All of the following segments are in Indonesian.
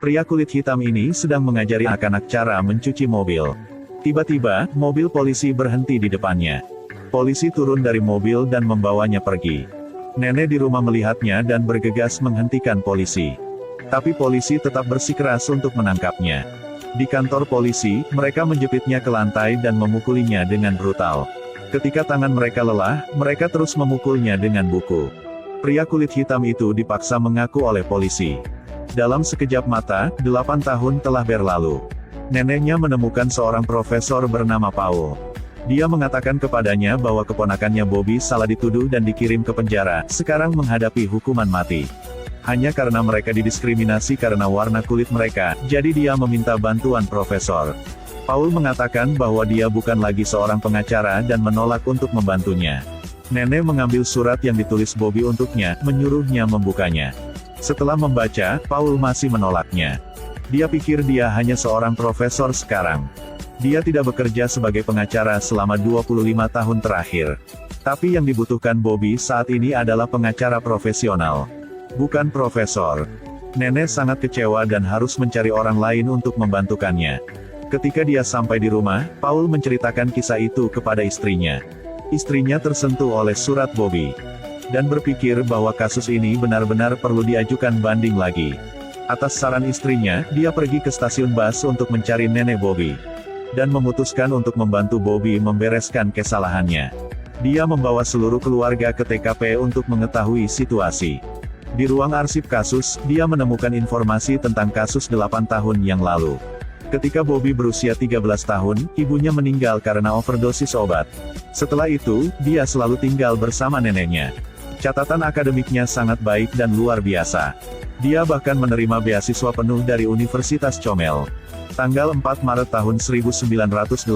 Pria kulit hitam ini sedang mengajari anak-anak cara mencuci mobil. Tiba-tiba, mobil polisi berhenti di depannya. Polisi turun dari mobil dan membawanya pergi. Nenek di rumah melihatnya dan bergegas menghentikan polisi. Tapi polisi tetap bersikeras untuk menangkapnya. Di kantor polisi, mereka menjepitnya ke lantai dan memukulinya dengan brutal. Ketika tangan mereka lelah, mereka terus memukulnya dengan buku. Pria kulit hitam itu dipaksa mengaku oleh polisi. Dalam sekejap mata, 8 tahun telah berlalu. Neneknya menemukan seorang profesor bernama Paul. Dia mengatakan kepadanya bahwa keponakannya Bobby salah dituduh dan dikirim ke penjara, sekarang menghadapi hukuman mati. Hanya karena mereka didiskriminasi karena warna kulit mereka, jadi dia meminta bantuan profesor. Paul mengatakan bahwa dia bukan lagi seorang pengacara dan menolak untuk membantunya. Nenek mengambil surat yang ditulis Bobby untuknya, menyuruhnya membukanya. Setelah membaca, Paul masih menolaknya. Dia pikir dia hanya seorang profesor sekarang. Dia tidak bekerja sebagai pengacara selama 25 tahun terakhir. Tapi yang dibutuhkan Bobby saat ini adalah pengacara profesional, bukan profesor. Nenek sangat kecewa dan harus mencari orang lain untuk membantukannya. Ketika dia sampai di rumah, Paul menceritakan kisah itu kepada istrinya. Istrinya tersentuh oleh surat Bobby dan berpikir bahwa kasus ini benar-benar perlu diajukan banding lagi. Atas saran istrinya, dia pergi ke stasiun bus untuk mencari nenek Bobby dan memutuskan untuk membantu Bobby membereskan kesalahannya. Dia membawa seluruh keluarga ke TKP untuk mengetahui situasi. Di ruang arsip kasus, dia menemukan informasi tentang kasus 8 tahun yang lalu. Ketika Bobby berusia 13 tahun, ibunya meninggal karena overdosis obat. Setelah itu, dia selalu tinggal bersama neneknya. Catatan akademiknya sangat baik dan luar biasa. Dia bahkan menerima beasiswa penuh dari Universitas Comel. Tanggal 4 Maret tahun 1986.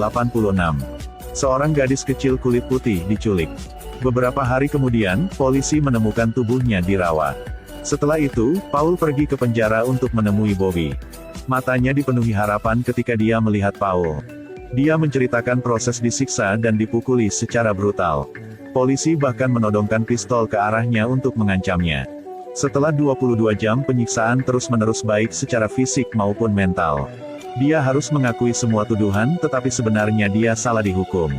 Seorang gadis kecil kulit putih diculik. Beberapa hari kemudian, polisi menemukan tubuhnya di rawa. Setelah itu, Paul pergi ke penjara untuk menemui Bobby. Matanya dipenuhi harapan ketika dia melihat Paul. Dia menceritakan proses disiksa dan dipukuli secara brutal. Polisi bahkan menodongkan pistol ke arahnya untuk mengancamnya. Setelah 22 jam penyiksaan terus-menerus baik secara fisik maupun mental, dia harus mengakui semua tuduhan tetapi sebenarnya dia salah dihukum.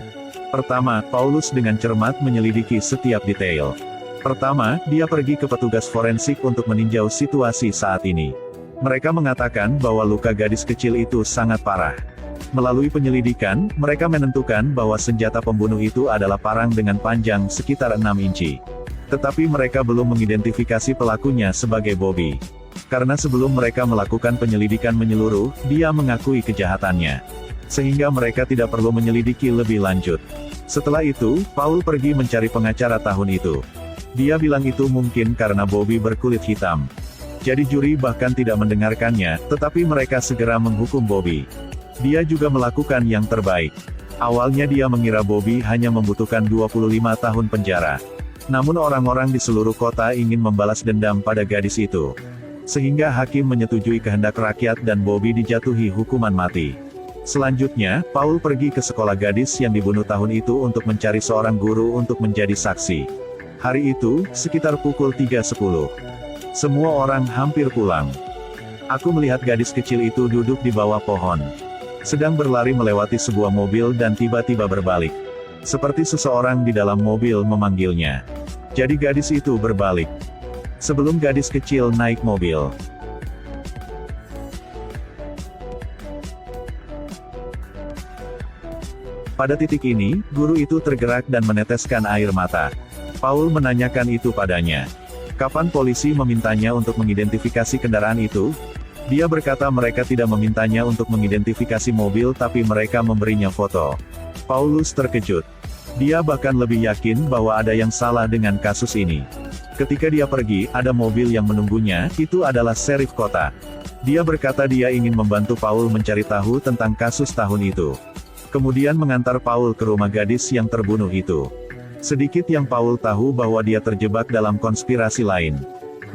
Pertama, Paulus dengan cermat menyelidiki setiap detail. Pertama, dia pergi ke petugas forensik untuk meninjau situasi saat ini. Mereka mengatakan bahwa luka gadis kecil itu sangat parah. Melalui penyelidikan, mereka menentukan bahwa senjata pembunuh itu adalah parang dengan panjang sekitar 6 inci. Tetapi mereka belum mengidentifikasi pelakunya sebagai Bobby. Karena sebelum mereka melakukan penyelidikan menyeluruh, dia mengakui kejahatannya. Sehingga mereka tidak perlu menyelidiki lebih lanjut. Setelah itu, Paul pergi mencari pengacara tahun itu. Dia bilang itu mungkin karena Bobby berkulit hitam. Jadi juri bahkan tidak mendengarkannya, tetapi mereka segera menghukum Bobby. Dia juga melakukan yang terbaik. Awalnya dia mengira Bobby hanya membutuhkan 25 tahun penjara. Namun orang-orang di seluruh kota ingin membalas dendam pada gadis itu. Sehingga hakim menyetujui kehendak rakyat dan Bobby dijatuhi hukuman mati. Selanjutnya, Paul pergi ke sekolah gadis yang dibunuh tahun itu untuk mencari seorang guru untuk menjadi saksi. Hari itu, sekitar pukul 3.10. Semua orang hampir pulang. Aku melihat gadis kecil itu duduk di bawah pohon. Sedang berlari melewati sebuah mobil dan tiba-tiba berbalik. Seperti seseorang di dalam mobil memanggilnya. Jadi gadis itu berbalik. Sebelum gadis kecil naik mobil. Pada titik ini, guru itu tergerak dan meneteskan air mata. Paul menanyakan itu padanya. Kapan polisi memintanya untuk mengidentifikasi kendaraan itu? Dia berkata mereka tidak memintanya untuk mengidentifikasi mobil tapi mereka memberinya foto. Paulus terkejut. Dia bahkan lebih yakin bahwa ada yang salah dengan kasus ini. Ketika dia pergi, ada mobil yang menunggunya, itu adalah serif kota. Dia berkata dia ingin membantu Paul mencari tahu tentang kasus tahun itu. Kemudian mengantar Paul ke rumah gadis yang terbunuh itu. Sedikit yang Paul tahu bahwa dia terjebak dalam konspirasi lain.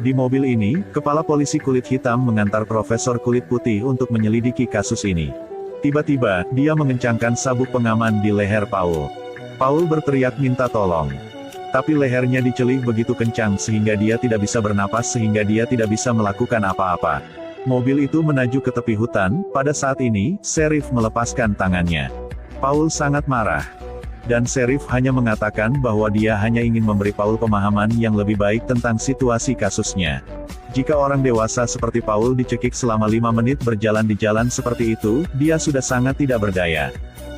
Di mobil ini, kepala polisi kulit hitam mengantar profesor kulit putih untuk menyelidiki kasus ini. Tiba-tiba, dia mengencangkan sabuk pengaman di leher Paul. Paul berteriak minta tolong. Tapi lehernya dicelik begitu kencang sehingga dia tidak bisa bernapas sehingga dia tidak bisa melakukan apa-apa. Mobil itu melaju ke tepi hutan. Pada saat ini, Sheriff melepaskan tangannya. Paul sangat marah. Dan Sheriff hanya mengatakan bahwa dia hanya ingin memberi Paul pemahaman yang lebih baik tentang situasi kasusnya. Jika orang dewasa seperti Paul dicekik selama 5 menit berjalan di jalan seperti itu, dia sudah sangat tidak berdaya.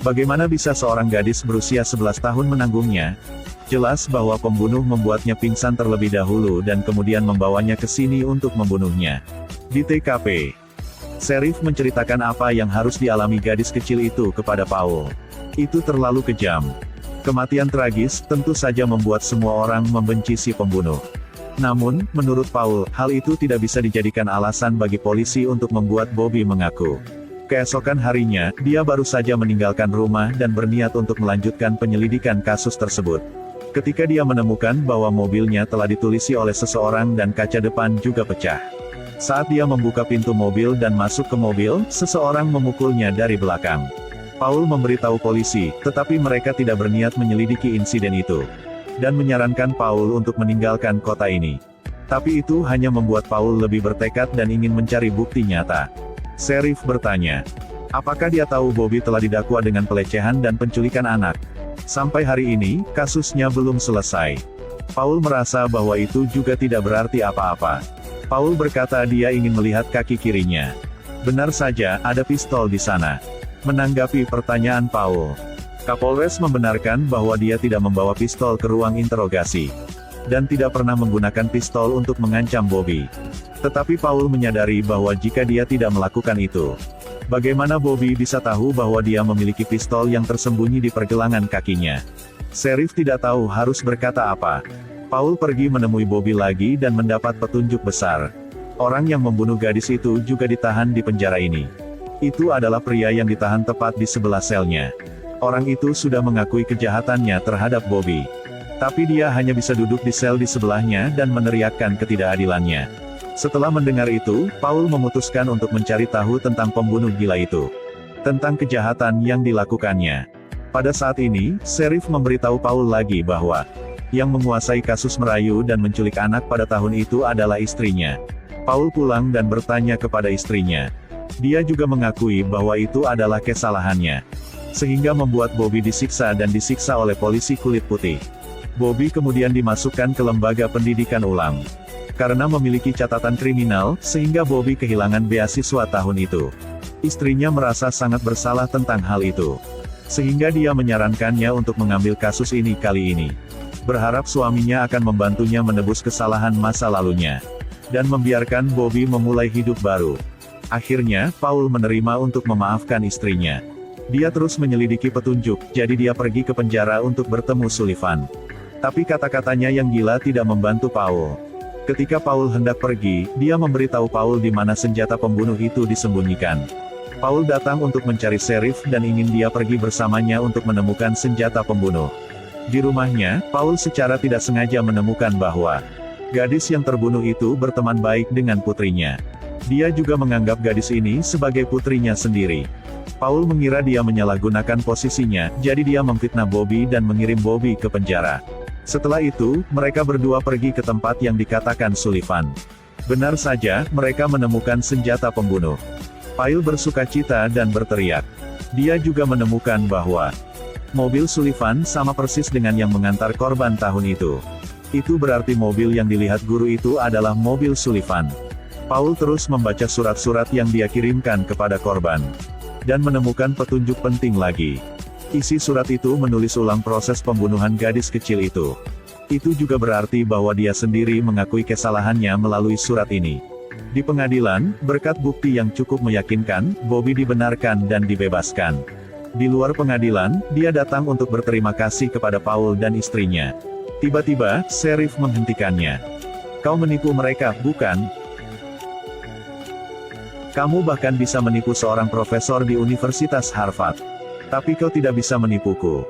Bagaimana bisa seorang gadis berusia 11 tahun menanggungnya? Jelas bahwa pembunuh membuatnya pingsan terlebih dahulu dan kemudian membawanya ke sini untuk membunuhnya. Di TKP, Sheriff menceritakan apa yang harus dialami gadis kecil itu kepada Paul. Itu terlalu kejam. Kematian tragis tentu saja membuat semua orang membenci si pembunuh. Namun, menurut Paul, hal itu tidak bisa dijadikan alasan bagi polisi untuk membuat Bobby mengaku. Keesokan harinya, dia baru saja meninggalkan rumah dan berniat untuk melanjutkan penyelidikan kasus tersebut. Ketika dia menemukan bahwa mobilnya telah ditulisi oleh seseorang dan kaca depan juga pecah. Saat dia membuka pintu mobil dan masuk ke mobil, seseorang memukulnya dari belakang. Paul memberitahu polisi, tetapi mereka tidak berniat menyelidiki insiden itu. Dan menyarankan Paul untuk meninggalkan kota ini. Tapi itu hanya membuat Paul lebih bertekad dan ingin mencari bukti nyata. Sheriff bertanya, apakah dia tahu Bobby telah didakwa dengan pelecehan dan penculikan anak? Sampai hari ini, kasusnya belum selesai. Paul merasa bahwa itu juga tidak berarti apa-apa. Paul berkata dia ingin melihat kaki kirinya. Benar saja, ada pistol di sana. Menanggapi pertanyaan Paul, Kapolres membenarkan bahwa dia tidak membawa pistol ke ruang interogasi. Dan tidak pernah menggunakan pistol untuk mengancam Bobby. Tetapi Paul menyadari bahwa jika dia tidak melakukan itu, bagaimana Bobby bisa tahu bahwa dia memiliki pistol yang tersembunyi di pergelangan kakinya? Sheriff tidak tahu harus berkata apa. Paul pergi menemui Bobby lagi dan mendapat petunjuk besar. Orang yang membunuh gadis itu juga ditahan di penjara ini. Itu adalah pria yang ditahan tepat di sebelah selnya. Orang itu sudah mengakui kejahatannya terhadap Bobby. Tapi dia hanya bisa duduk di sel di sebelahnya dan meneriakkan ketidakadilannya. Setelah mendengar itu, Paul memutuskan untuk mencari tahu tentang pembunuh gila itu. Tentang kejahatan yang dilakukannya. Pada saat ini, Sheriff memberitahu Paul lagi bahwa yang menguasai kasus merayu dan menculik anak pada tahun itu adalah istrinya. Paul pulang dan bertanya kepada istrinya. Dia juga mengakui bahwa itu adalah kesalahannya. Sehingga membuat Bobby disiksa dan disiksa oleh polisi kulit putih. Bobby kemudian dimasukkan ke lembaga pendidikan ulang. Karena memiliki catatan kriminal, sehingga Bobby kehilangan beasiswa tahun itu. Istrinya merasa sangat bersalah tentang hal itu. Sehingga dia menyarankannya untuk mengambil kasus ini kali ini. Berharap suaminya akan membantunya menebus kesalahan masa lalunya. Dan membiarkan Bobby memulai hidup baru. Akhirnya, Paul menerima untuk memaafkan istrinya. Dia terus menyelidiki petunjuk, jadi dia pergi ke penjara untuk bertemu Sullivan. Tapi kata-katanya yang gila tidak membantu Paul. Ketika Paul hendak pergi, dia memberitahu Paul di mana senjata pembunuh itu disembunyikan. Paul datang untuk mencari Sheriff dan ingin dia pergi bersamanya untuk menemukan senjata pembunuh. Di rumahnya, Paul secara tidak sengaja menemukan bahwa gadis yang terbunuh itu berteman baik dengan putrinya. Dia juga menganggap gadis ini sebagai putrinya sendiri. Paul mengira dia menyalahgunakan posisinya, jadi dia memfitnah Bobby dan mengirim Bobby ke penjara. Setelah itu, mereka berdua pergi ke tempat yang dikatakan Sullivan. Benar saja, mereka menemukan senjata pembunuh. Paul bersukacita dan berteriak. Dia juga menemukan bahwa mobil Sullivan sama persis dengan yang mengantar korban tahun itu. Itu berarti mobil yang dilihat guru itu adalah mobil Sullivan. Paul terus membaca surat-surat yang dia kirimkan kepada korban. Dan menemukan petunjuk penting lagi. Isi surat itu menulis ulang proses pembunuhan gadis kecil itu. Itu juga berarti bahwa dia sendiri mengakui kesalahannya melalui surat ini. Di pengadilan, berkat bukti yang cukup meyakinkan, Bobby dibenarkan dan dibebaskan. Di luar pengadilan, dia datang untuk berterima kasih kepada Paul dan istrinya. Tiba-tiba, Sheriff menghentikannya. Kau menipu mereka, bukan? Kamu bahkan bisa menipu seorang profesor di Universitas Harvard. Tapi kau tidak bisa menipuku.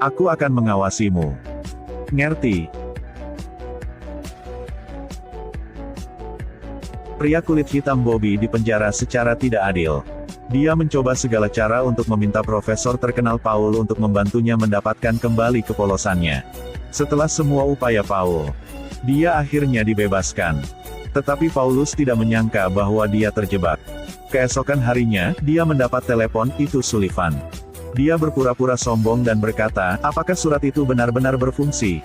Aku akan mengawasimu. Ngerti? Pria kulit hitam Bobby dipenjara secara tidak adil. Dia mencoba segala cara untuk meminta profesor terkenal Paul untuk membantunya mendapatkan kembali kepolosannya. Setelah semua upaya Paul, dia akhirnya dibebaskan. Tetapi Paulus tidak menyangka bahwa dia terjebak. Keesokan harinya, dia mendapat telepon, itu Sullivan. Dia berpura-pura sombong dan berkata, apakah surat itu benar-benar berfungsi?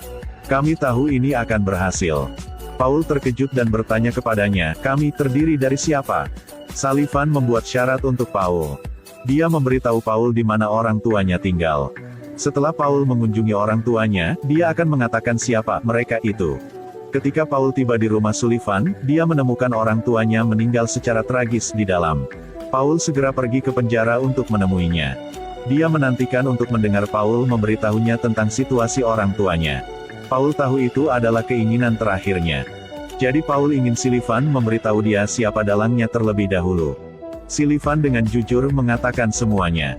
Kami tahu ini akan berhasil. Paul terkejut dan bertanya kepadanya, kami terdiri dari siapa? Sullivan membuat syarat untuk Paul. Dia memberitahu Paul di mana orang tuanya tinggal. Setelah Paul mengunjungi orang tuanya, dia akan mengatakan siapa mereka itu. Ketika Paul tiba di rumah Sullivan, dia menemukan orang tuanya meninggal secara tragis di dalam. Paul segera pergi ke penjara untuk menemuinya. Dia menantikan untuk mendengar Paul memberitahunya tentang situasi orang tuanya. Paul tahu itu adalah keinginan terakhirnya. Jadi Paul ingin Sullivan memberitahu dia siapa dalangnya terlebih dahulu. Sullivan dengan jujur mengatakan semuanya.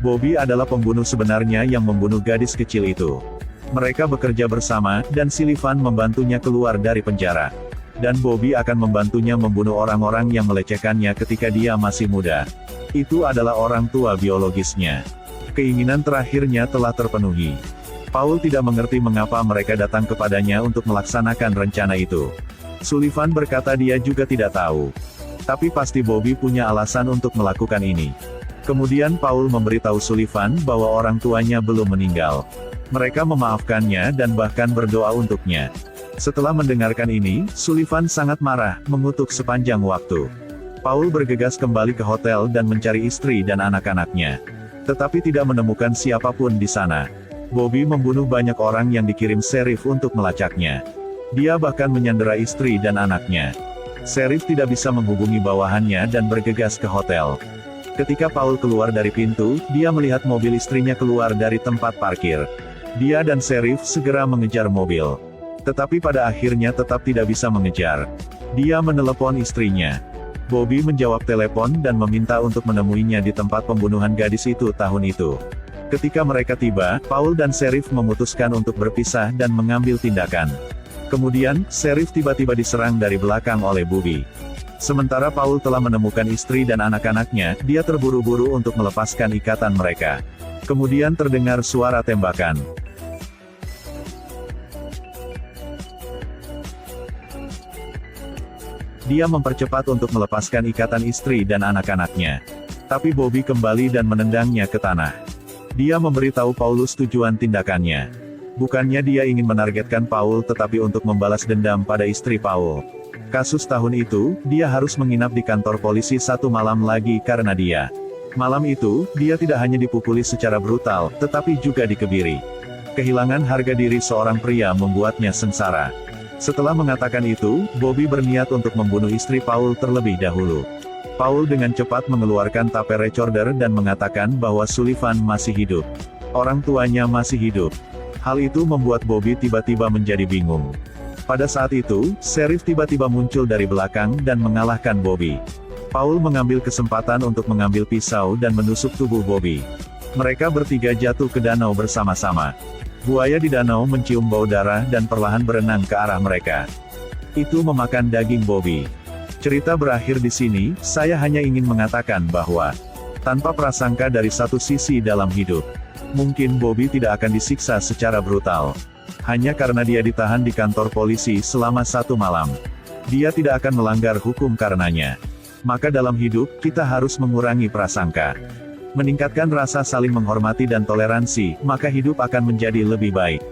Bobby adalah pembunuh sebenarnya yang membunuh gadis kecil itu. Mereka bekerja bersama, dan Sullivan membantunya keluar dari penjara. Dan Bobby akan membantunya membunuh orang-orang yang melecehkannya ketika dia masih muda. Itu adalah orang tua biologisnya. Keinginan terakhirnya telah terpenuhi. Paul tidak mengerti mengapa mereka datang kepadanya untuk melaksanakan rencana itu. Sullivan berkata dia juga tidak tahu. Tapi pasti Bobby punya alasan untuk melakukan ini. Kemudian Paul memberitahu Sullivan bahwa orang tuanya belum meninggal. Mereka memaafkannya dan bahkan berdoa untuknya. Setelah mendengarkan ini, Sullivan sangat marah, mengutuk sepanjang waktu. Paul bergegas kembali ke hotel dan mencari istri dan anak-anaknya. Tetapi tidak menemukan siapapun di sana. Bobby membunuh banyak orang yang dikirim Sheriff untuk melacaknya. Dia bahkan menyandera istri dan anaknya. Sheriff tidak bisa menghubungi bawahannya dan bergegas ke hotel. Ketika Paul keluar dari pintu, dia melihat mobil istrinya keluar dari tempat parkir. Dia dan Sheriff segera mengejar mobil. Tetapi pada akhirnya tetap tidak bisa mengejar. Dia menelepon istrinya. Bobby menjawab telepon dan meminta untuk menemuinya di tempat pembunuhan gadis itu tahun itu. Ketika mereka tiba, Paul dan Sheriff memutuskan untuk berpisah dan mengambil tindakan. Kemudian, Sheriff tiba-tiba diserang dari belakang oleh Bobby. Sementara Paul telah menemukan istri dan anak-anaknya, dia terburu-buru untuk melepaskan ikatan mereka. Kemudian terdengar suara tembakan. Dia mempercepat untuk melepaskan ikatan istri dan anak-anaknya. Tapi Bobby kembali dan menendangnya ke tanah. Dia memberitahu Paulus tujuan tindakannya. Bukannya dia ingin menargetkan Paul tetapi untuk membalas dendam pada istri Paul. Kasus tahun itu, dia harus menginap di kantor polisi satu malam lagi karena dia. Malam itu, dia tidak hanya dipukuli secara brutal, tetapi juga dikebiri. Kehilangan harga diri seorang pria membuatnya sengsara. Setelah mengatakan itu, Bobby berniat untuk membunuh istri Paul terlebih dahulu. Paul dengan cepat mengeluarkan tape recorder dan mengatakan bahwa Sullivan masih hidup. Orang tuanya masih hidup. Hal itu membuat Bobby tiba-tiba menjadi bingung. Pada saat itu, Sheriff tiba-tiba muncul dari belakang dan mengalahkan Bobby. Paul mengambil kesempatan untuk mengambil pisau dan menusuk tubuh Bobby. Mereka bertiga jatuh ke danau bersama-sama. Buaya di danau mencium bau darah dan perlahan berenang ke arah mereka. Itu memakan daging Bobby. Cerita berakhir di sini, saya hanya ingin mengatakan bahwa tanpa prasangka dari satu sisi dalam hidup, mungkin Bobby tidak akan disiksa secara brutal. Hanya karena dia ditahan di kantor polisi selama 1 malam. Dia tidak akan melanggar hukum karenanya. Maka dalam hidup, kita harus mengurangi prasangka. Meningkatkan rasa saling menghormati dan toleransi, maka hidup akan menjadi lebih baik.